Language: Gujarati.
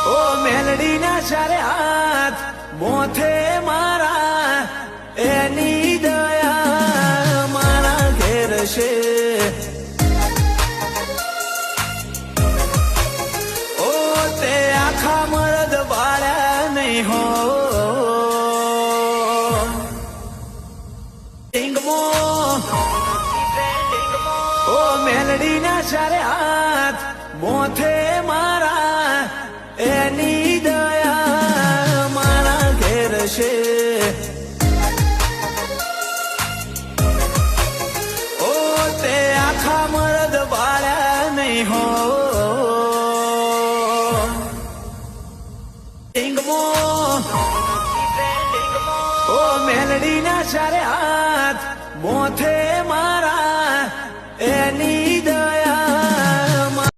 ઓ મેલડી ના ચારે હાથ મોથે મારા એની દયા મારા ઘેર છે ઓ તે આખા મરદ બાળ્યા નહીં હો ઓ મેલડી ના ચારે